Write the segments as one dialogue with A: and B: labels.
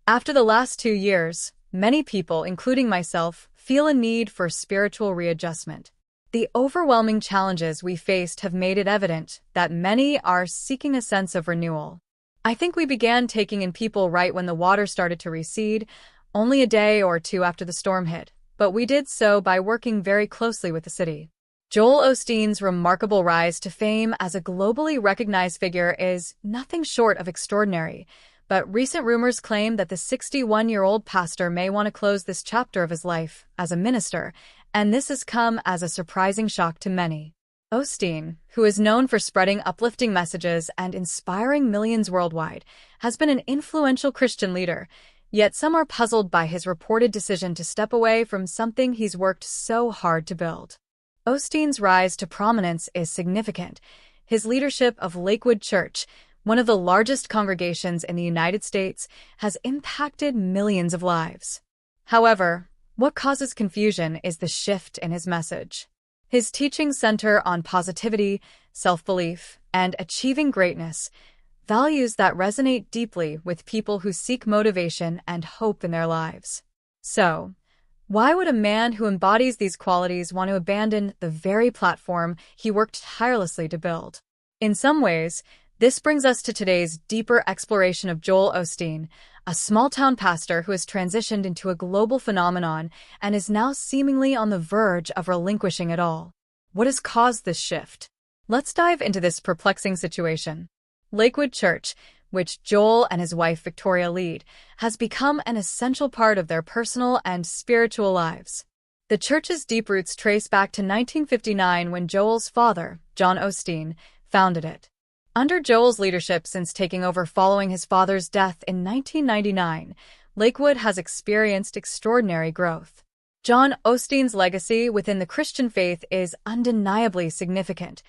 A: After the last 2 years, many people, including myself, feel a need for spiritual readjustment. The overwhelming challenges we faced have made it evident that many are seeking a sense of renewal. I think we began taking in people right when the water started to recede, only a day or two after the storm hit, but we did so by working very closely with the city. Joel Osteen's remarkable rise to fame as a globally recognized figure is nothing short of extraordinary, but recent rumors claim that the 61-year-old pastor may want to close this chapter of his life as a minister, and this has come as a surprising shock to many. Osteen, who is known for spreading uplifting messages and inspiring millions worldwide, has been an influential Christian leader, yet some are puzzled by his reported decision to step away from something he's worked so hard to build. Osteen's rise to prominence is significant. His leadership of Lakewood Church, one of the largest congregations in the United States, has impacted millions of lives. However, what causes confusion is the shift in his message. His teachings center on positivity, self-belief, and achieving greatness, values that resonate deeply with people who seek motivation and hope in their lives. So, why would a man who embodies these qualities want to abandon the very platform he worked tirelessly to build? In some ways, this brings us to today's deeper exploration of Joel Osteen, a small-town pastor who has transitioned into a global phenomenon and is now seemingly on the verge of relinquishing it all. What has caused this shift? Let's dive into this perplexing situation. Lakewood Church, which Joel and his wife Victoria lead, has become an essential part of their personal and spiritual lives. The church's deep roots trace back to 1959 when Joel's father, John Osteen, founded it. Under Joel's leadership since taking over following his father's death in 1999, Lakewood has experienced extraordinary growth. John Osteen's legacy within the Christian faith is undeniably significant.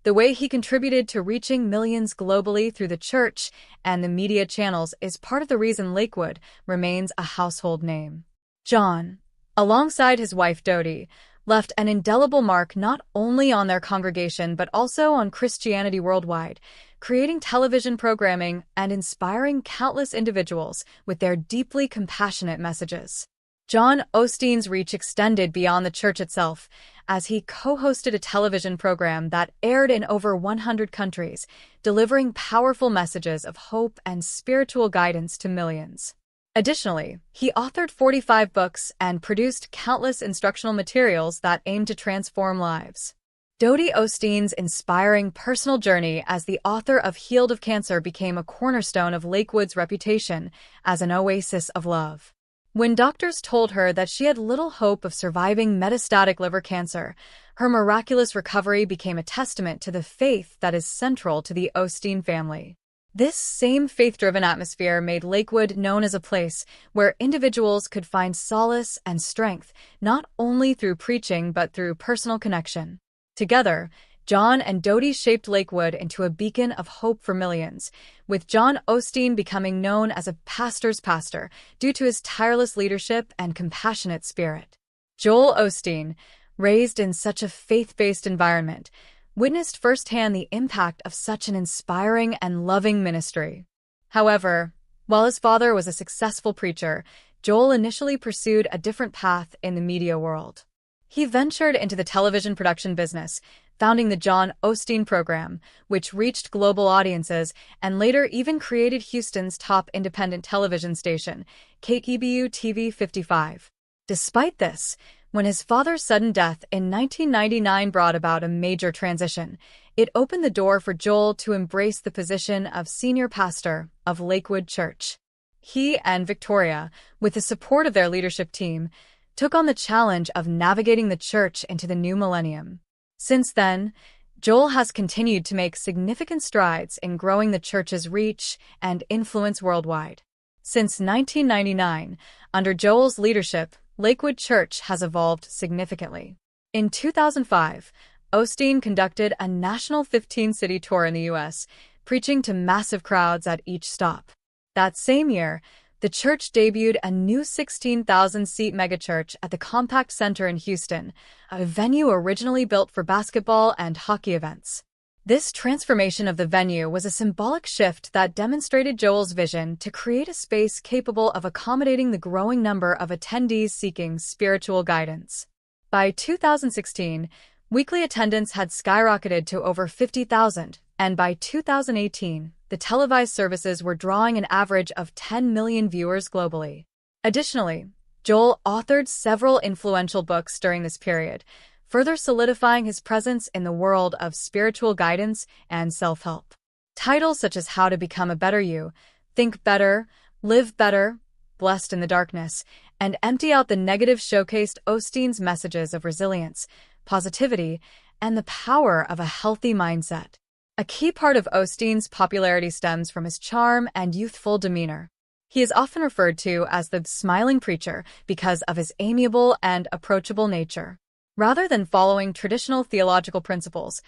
A: The way he contributed to reaching millions globally through the church and the media channels is part of the reason Lakewood remains a household name. John, alongside his wife Dodie, left an indelible mark not only on their congregation but also on Christianity worldwide, creating television programming and inspiring countless individuals with their deeply compassionate messages. John Osteen's reach extended beyond the church itself, as he co-hosted a television program that aired in over 100 countries, delivering powerful messages of hope and spiritual guidance to millions. Additionally, he authored 45 books and produced countless instructional materials that aim to transform lives. Dodie Osteen's inspiring personal journey as the author of Healed of Cancer became a cornerstone of Lakewood's reputation as an oasis of love. When doctors told her that she had little hope of surviving metastatic liver cancer, her miraculous recovery became a testament to the faith that is central to the Osteen family. This same faith-driven atmosphere made Lakewood known as a place where individuals could find solace and strength, not only through preaching but through personal connection. Together, John and Dodie shaped Lakewood into a beacon of hope for millions, with John Osteen becoming known as a pastor's pastor due to his tireless leadership and compassionate spirit. Joel Osteen, raised in such a faith-based environment, witnessed firsthand the impact of such an inspiring and loving ministry. However, while his father was a successful preacher, Joel initially pursued a different path in the media world. He ventured into the television production business, founding the John Osteen program, which reached global audiences and later even created Houston's top independent television station, KEBU TV 55. Despite this, when his father's sudden death in 1999 brought about a major transition, it opened the door for Joel to embrace the position of senior pastor of Lakewood Church. He and Victoria, with the support of their leadership team, took on the challenge of navigating the church into the new millennium. Since then, Joel has continued to make significant strides in growing the church's reach and influence worldwide. Since 1999, under Joel's leadership, Lakewood Church has evolved significantly. In 2005, Osteen conducted a national 15-city tour in the U.S., preaching to massive crowds at each stop. That same year, the church debuted a new 16,000-seat megachurch at the Compact Center in Houston, a venue originally built for basketball and hockey events. This transformation of the venue was a symbolic shift that demonstrated Joel's vision to create a space capable of accommodating the growing number of attendees seeking spiritual guidance. By 2016, weekly attendance had skyrocketed to over 50,000, and by 2018, the televised services were drawing an average of 10 million viewers globally. Additionally, Joel authored several influential books during this period, further solidifying his presence in the world of spiritual guidance and self-help. Titles such as How to Become a Better You, Think Better, Live Better, Blessed in the Darkness, and Empty Out the Negative showcased Osteen's messages of resilience, positivity, and the power of a healthy mindset. A key part of Osteen's popularity stems from his charm and youthful demeanor. He is often referred to as the smiling preacher because of his amiable and approachable nature. Rather than following traditional theological principles,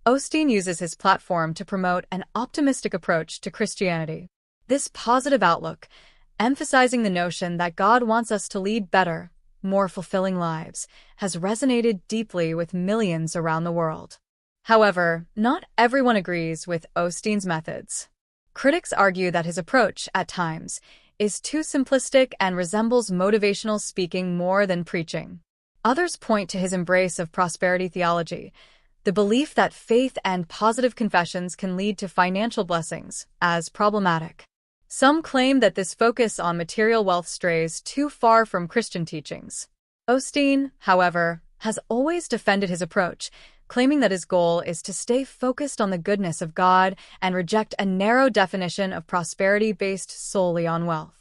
A: Osteen uses his platform to promote an optimistic approach to Christianity. This positive outlook, emphasizing the notion that God wants us to lead better, more fulfilling lives, has resonated deeply with millions around the world. However, not everyone agrees with Osteen's methods. Critics argue that his approach, at times, is too simplistic and resembles motivational speaking more than preaching. Others point to his embrace of prosperity theology, the belief that faith and positive confessions can lead to financial blessings, as problematic. Some claim that this focus on material wealth strays too far from Christian teachings. Osteen, however, has always defended his approach, claiming that his goal is to stay focused on the goodness of God and reject a narrow definition of prosperity based solely on wealth.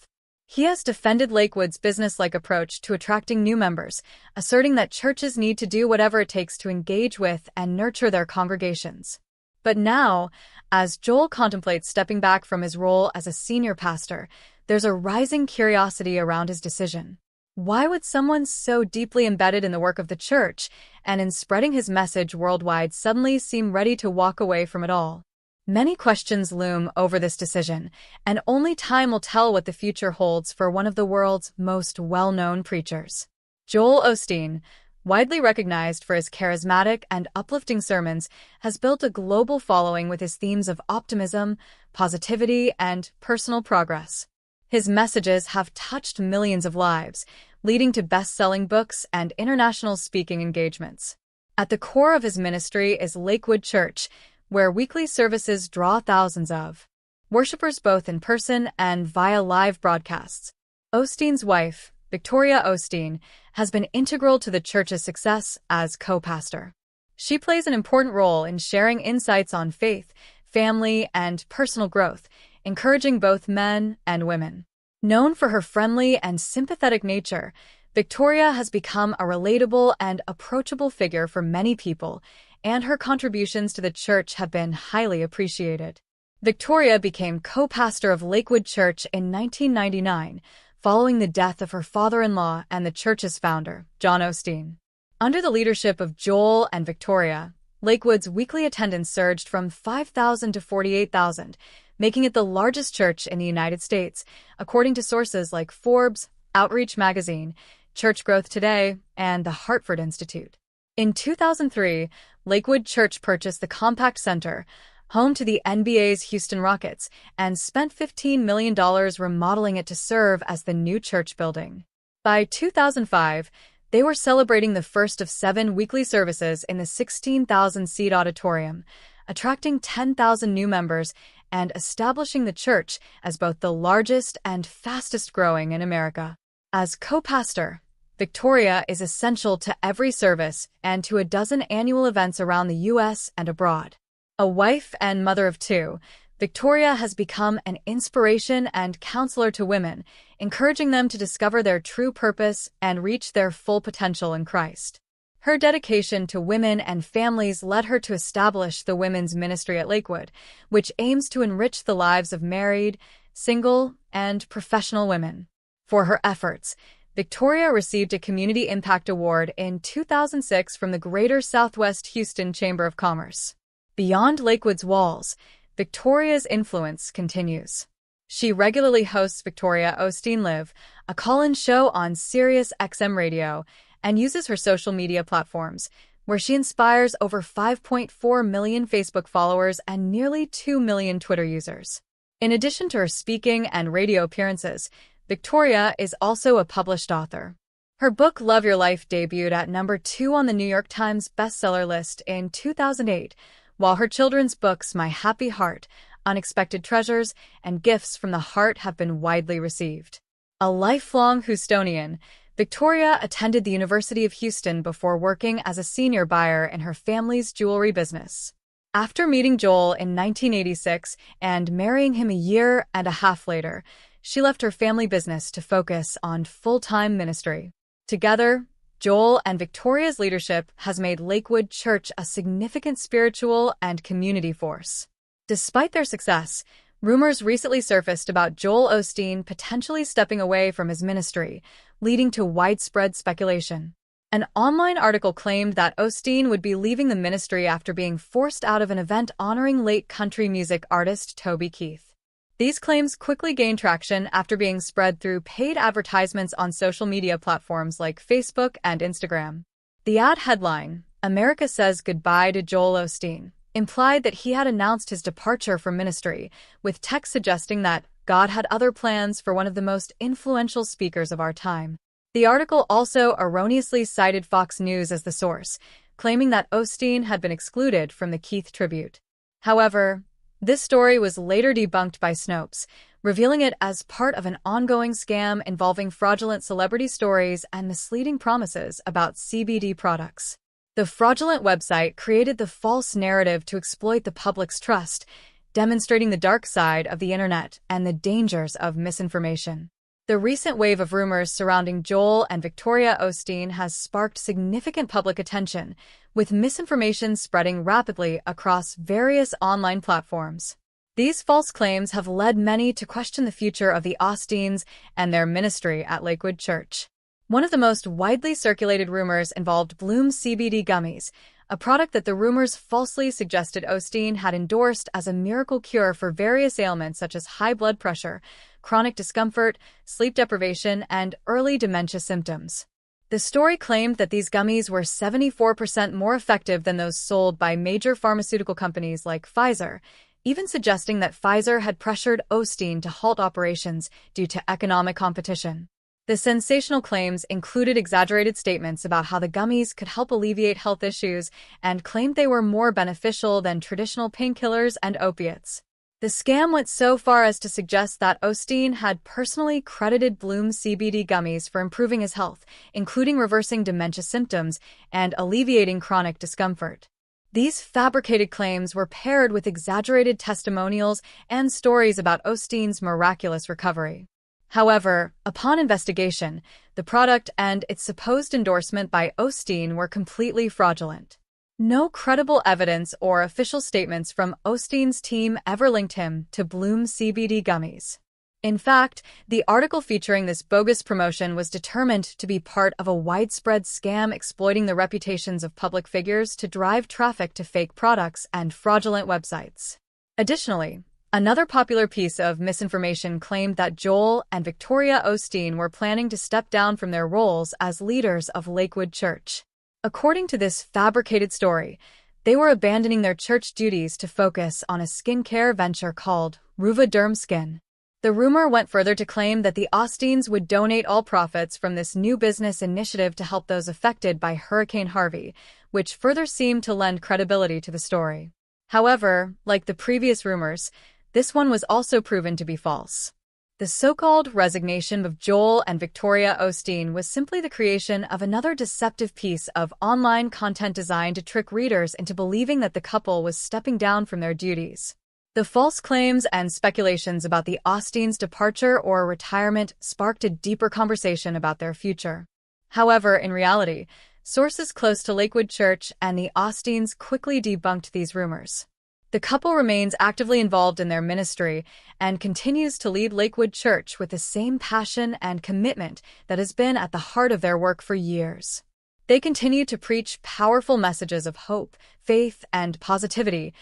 A: He has defended Lakewood's business-like approach to attracting new members, asserting that churches need to do whatever it takes to engage with and nurture their congregations. But now, as Joel contemplates stepping back from his role as a senior pastor, there's a rising curiosity around his decision. Why would someone so deeply embedded in the work of the church and in spreading his message worldwide suddenly seem ready to walk away from it all? Many questions loom over this decision, and only time will tell what the future holds for one of the world's most well-known preachers. Joel Osteen, widely recognized for his charismatic and uplifting sermons, has built a global following with his themes of optimism, positivity, and personal progress. His messages have touched millions of lives, leading to best-selling books and international speaking engagements. At the core of his ministry is Lakewood Church, where weekly services draw thousands of worshippers both in person and via live broadcasts. Osteen's wife, Victoria Osteen, has been integral to the church's success as co-pastor. She plays an important role in sharing insights on faith, family, and personal growth, encouraging both men and women. Known for her friendly and sympathetic nature, Victoria has become a relatable and approachable figure for many people, and her contributions to the church have been highly appreciated. Victoria became co-pastor of Lakewood Church in 1999, following the death of her father-in-law and the church's founder, John Osteen. Under the leadership of Joel and Victoria, Lakewood's weekly attendance surged from 5,000 to 48,000, making it the largest church in the United States, according to sources like Forbes, Outreach Magazine, Church Growth Today, and the Hartford Institute. In 2003, Lakewood Church purchased the Compact Center, home to the NBA's Houston Rockets, and spent $15 million remodeling it to serve as the new church building. By 2005, they were celebrating the first of 7 weekly services in the 16,000-seat auditorium, attracting 10,000 new members and establishing the church as both the largest and fastest-growing in America. As co-pastor, Victoria is essential to every service and to a dozen annual events around the U.S. and abroad. A wife and mother of 2, Victoria has become an inspiration and counselor to women, encouraging them to discover their true purpose and reach their full potential in Christ. Her dedication to women and families led her to establish the Women's Ministry at Lakewood, which aims to enrich the lives of married, single, and professional women. For her efforts, Victoria received a Community Impact Award in 2006 from the Greater Southwest Houston Chamber of Commerce. Beyond Lakewood's walls, Victoria's influence continues. She regularly hosts Victoria Osteen Live, a call-in show on Sirius XM Radio, and uses her social media platforms, where she inspires over 5.4 million Facebook followers and nearly 2 million Twitter users. In addition to her speaking and radio appearances, Victoria is also a published author. Her book Love Your Life debuted at #2 on the New York Times bestseller list in 2008, while her children's books My Happy Heart, Unexpected Treasures, and Gifts from the Heart have been widely received. A lifelong Houstonian, Victoria attended the University of Houston before working as a senior buyer in her family's jewelry business. After meeting Joel in 1986 and marrying him a year and a half later, she left her family business to focus on full-time ministry. Together, Joel and Victoria's leadership has made Lakewood Church a significant spiritual and community force. Despite their success, rumors recently surfaced about Joel Osteen potentially stepping away from his ministry, leading to widespread speculation. An online article claimed that Osteen would be leaving the ministry after being forced out of an event honoring late country music artist Toby Keith. These claims quickly gained traction after being spread through paid advertisements on social media platforms like Facebook and Instagram. The ad headline, "America Says Goodbye to Joel Osteen," implied that he had announced his departure from ministry, with text suggesting that God had other plans for one of the most influential speakers of our time. The article also erroneously cited Fox News as the source, claiming that Osteen had been excluded from the Keith tribute. However, this story was later debunked by Snopes, revealing it as part of an ongoing scam involving fraudulent celebrity stories and misleading promises about CBD products. The fraudulent website created the false narrative to exploit the public's trust, demonstrating the dark side of the internet and the dangers of misinformation. The recent wave of rumors surrounding Joel and Victoria Osteen has sparked significant public attention, with misinformation spreading rapidly across various online platforms. These false claims have led many to question the future of the Osteens and their ministry at Lakewood Church. One of the most widely circulated rumors involved Bloom CBD gummies, a product that the rumors falsely suggested Osteen had endorsed as a miracle cure for various ailments such as high blood pressure, chronic discomfort, sleep deprivation, and early dementia symptoms. The story claimed that these gummies were 74% more effective than those sold by major pharmaceutical companies like Pfizer, even suggesting that Pfizer had pressured Osteen to halt operations due to economic competition. The sensational claims included exaggerated statements about how the gummies could help alleviate health issues and claimed they were more beneficial than traditional painkillers and opiates. The scam went so far as to suggest that Osteen had personally credited Bloom CBD gummies for improving his health, including reversing dementia symptoms and alleviating chronic discomfort. These fabricated claims were paired with exaggerated testimonials and stories about Osteen's miraculous recovery. However, upon investigation, the product and its supposed endorsement by Osteen were completely fraudulent. No credible evidence or official statements from Osteen's team ever linked him to Bloom CBD gummies. In fact, the article featuring this bogus promotion was determined to be part of a widespread scam exploiting the reputations of public figures to drive traffic to fake products and fraudulent websites. Additionally, another popular piece of misinformation claimed that Joel and Victoria Osteen were planning to step down from their roles as leaders of Lakewood Church. According to this fabricated story, they were abandoning their church duties to focus on a skincare venture called Ruva Derm Skin. The rumor went further to claim that the Osteens would donate all profits from this new business initiative to help those affected by Hurricane Harvey, which further seemed to lend credibility to the story. However, like the previous rumors, this one was also proven to be false. The so-called resignation of Joel and Victoria Osteen was simply the creation of another deceptive piece of online content designed to trick readers into believing that the couple was stepping down from their duties. The false claims and speculations about the Osteens' departure or retirement sparked a deeper conversation about their future. However, in reality, sources close to Lakewood Church and the Osteens quickly debunked these rumors. The couple remains actively involved in their ministry and continues to lead Lakewood Church with the same passion and commitment that has been at the heart of their work for years. They continue to preach powerful messages of hope, faith, and positivity,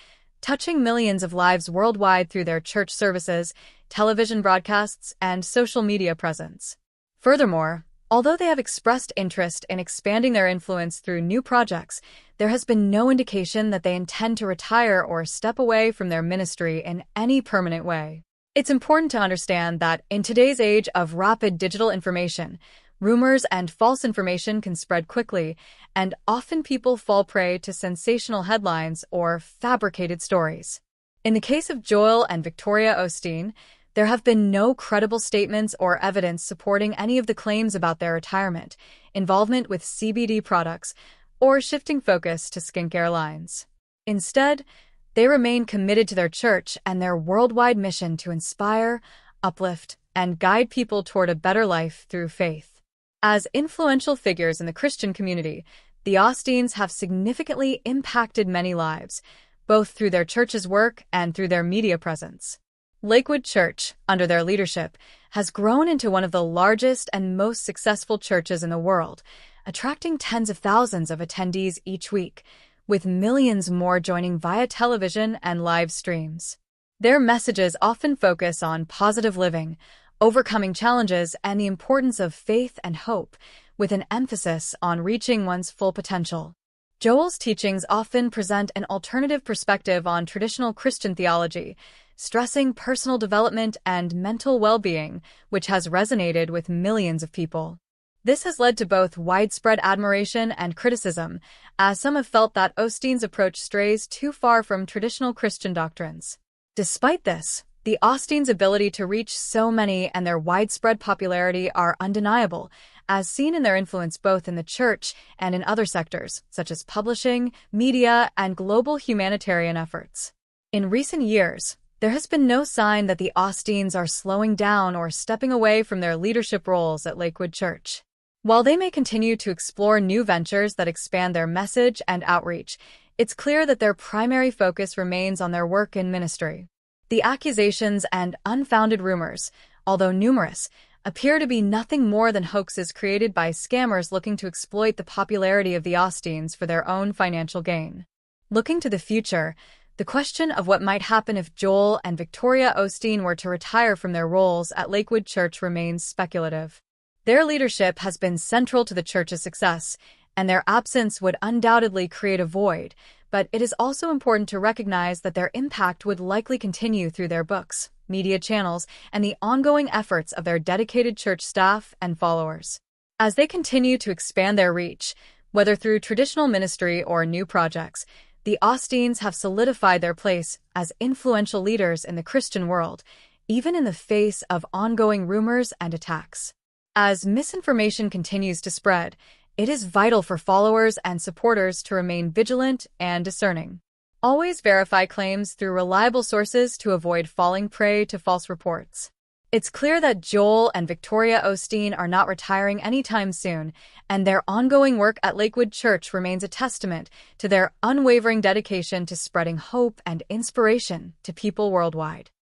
A: touching millions of lives worldwide through their church services, television broadcasts, and social media presence. Furthermore, Although they have expressed interest in expanding their influence through new projects, there has been no indication that they intend to retire or step away from their ministry in any permanent way. It's important to understand that in today's age of rapid digital information, rumors and false information can spread quickly, and often people fall prey to sensational headlines or fabricated stories. In the case of Joel and Victoria Osteen, there have been no credible statements or evidence supporting any of the claims about their retirement, involvement with CBD products, or shifting focus to skincare lines. Instead, they remain committed to their church and their worldwide mission to inspire, uplift, and guide people toward a better life through faith. As influential figures in the Christian community, the Osteens have significantly impacted many lives, both through their church's work and through their media presence. Lakewood Church, under their leadership, has grown into one of the largest and most successful churches in the world, attracting tens of thousands of attendees each week, with millions more joining via television and live streams. Their messages often focus on positive living, overcoming challenges, and the importance of faith and hope, with an emphasis on reaching one's full potential. Joel's teachings often present an alternative perspective on traditional Christian theology, stressing personal development and mental well-being, which has resonated with millions of people. This has led to both widespread admiration and criticism, as some have felt that Osteen's approach strays too far from traditional Christian doctrines. Despite this, the Osteens' ability to reach so many and their widespread popularity are undeniable, as seen in their influence both in the church and in other sectors, such as publishing, media, and global humanitarian efforts. In recent years, there has been no sign that the Osteens are slowing down or stepping away from their leadership roles at Lakewood Church. While they may continue to explore new ventures that expand their message and outreach, it's clear that their primary focus remains on their work in ministry. The accusations and unfounded rumors, although numerous, appear to be nothing more than hoaxes created by scammers looking to exploit the popularity of the Osteens for their own financial gain. Looking to the future, the question of what might happen if Joel and Victoria Osteen were to retire from their roles at Lakewood Church remains speculative. Their leadership has been central to the church's success, and their absence would undoubtedly create a void, but it is also important to recognize that their impact would likely continue through their books, media channels, and the ongoing efforts of their dedicated church staff and followers. As they continue to expand their reach, whether through traditional ministry or new projects, the Osteens have solidified their place as influential leaders in the Christian world, even in the face of ongoing rumors and attacks. As misinformation continues to spread, it is vital for followers and supporters to remain vigilant and discerning. Always verify claims through reliable sources to avoid falling prey to false reports. It's clear that Joel and Victoria Osteen are not retiring anytime soon, and their ongoing work at Lakewood Church remains a testament to their unwavering dedication to spreading hope and inspiration to people worldwide.